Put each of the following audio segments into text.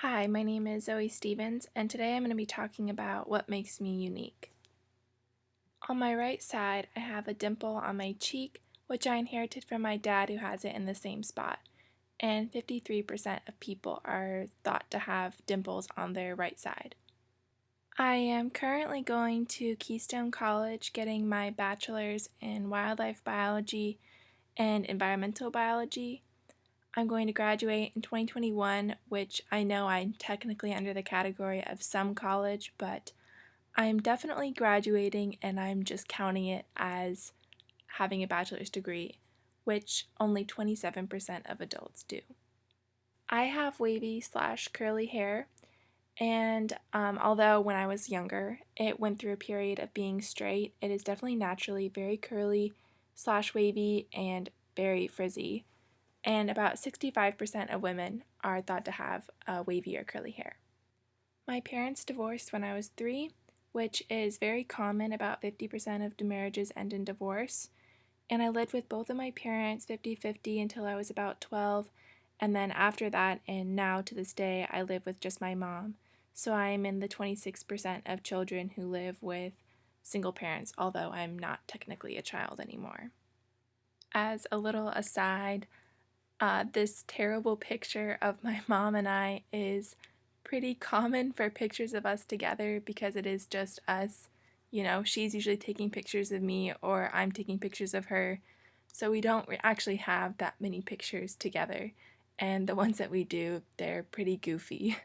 Hi, my name is Zoe Stevens, and today I'm going to be talking about what makes me unique. On my right side, I have a dimple on my cheek, which I inherited from my dad who has it in the same spot, and 53% of people are thought to have dimples on their right side. I am currently going to Keystone College getting my bachelor's in wildlife biology and environmental biology. I'm going to graduate in 2021, which I know I'm technically under the category of some college, but I'm definitely graduating and I'm just counting it as having a bachelor's degree, which only 27% of adults do. I have wavy/curly hair, and although when I was younger it went through a period of being straight, it is definitely naturally very curly/wavy and very frizzy. And about 65% of women are thought to have wavy or curly hair. My parents divorced when I was 3, which is very common. About 50% of marriages end in divorce. And I lived with both of my parents 50-50 until I was about 12. And then after that, and now to this day, I live with just my mom. So I'm in the 26% of children who live with single parents, although I'm not technically a child anymore. As a little aside, this terrible picture of my mom and I is pretty common for pictures of us together because it is just us. You know, she's usually taking pictures of me or I'm taking pictures of her. So we don't actually have that many pictures together. And the ones that we do, they're pretty goofy.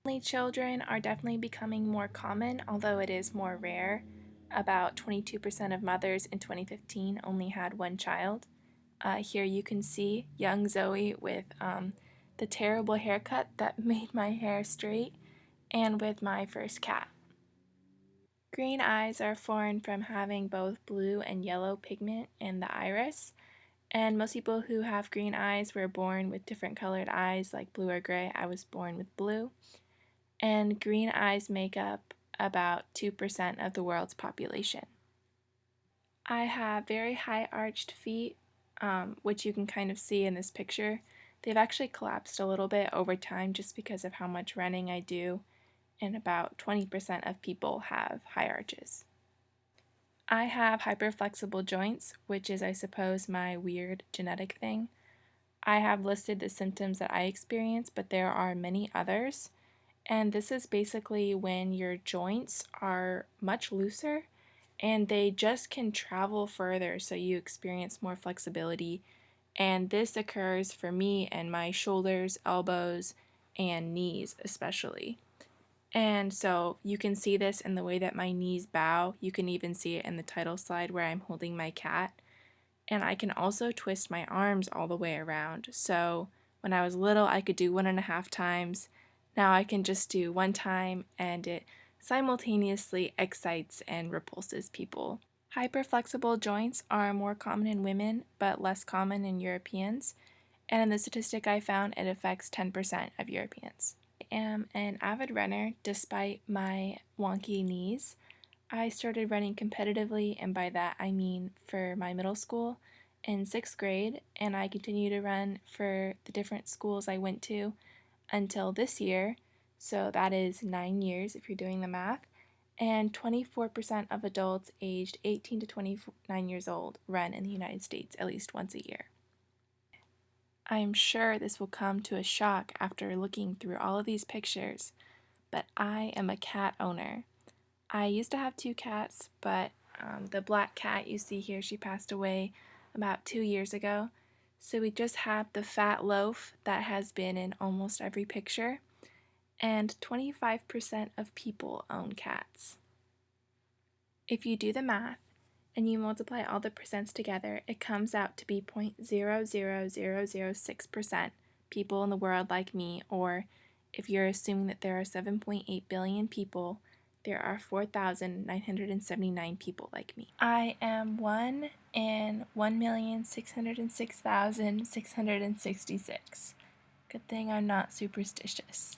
Only children are definitely becoming more common, although it is more rare. About 22% of mothers in 2015 only had one child. Here you can see young Zoe with the terrible haircut that made my hair straight, and with my first cat. Green eyes are formed from having both blue and yellow pigment in the iris, and most people who have green eyes were born with different colored eyes like blue or gray. I was born with blue, and green eyes make up about 2% of the world's population. I have very high arched feet, which you can kind of see in this picture. They've actually collapsed a little bit over time just because of how much running I do, and about 20% of people have high arches. I have hyperflexible joints, which is, I suppose, my weird genetic thing. I have listed the symptoms that I experience, but there are many others. And this is basically when your joints are much looser and they just can travel further, so you experience more flexibility. And this occurs for me and my shoulders, elbows, and knees especially. And so you can see this in the way that my knees bow. You can even see it in the title slide where I'm holding my cat. And I can also twist my arms all the way around. So when I was little, I could do 1.5 times. Now I can just do 1 time, and it simultaneously excites and repulses people. Hyperflexible joints are more common in women, but less common in Europeans. And in the statistic I found, it affects 10% of Europeans. I am an avid runner despite my wonky knees. I started running competitively, and by that I mean for my middle school in 6th grade, and I continue to run for the different schools I went to until this year, so that is 9 years if you're doing the math, and 24% of adults aged 18 to 29 years old run in the United States at least once a year. I am sure this will come to a shock after looking through all of these pictures, but I am a cat owner. I used to have 2 cats, but the black cat you see here, she passed away about 2 years ago. So we just have the fat loaf that has been in almost every picture, and 25% of people own cats. If you do the math and you multiply all the percents together, it comes out to be 0.00006% people in the world like me, or if you're assuming that there are 7.8 billion people, there are 4,979 people like me. I am 1 in 1,606,666. Good thing I'm not superstitious.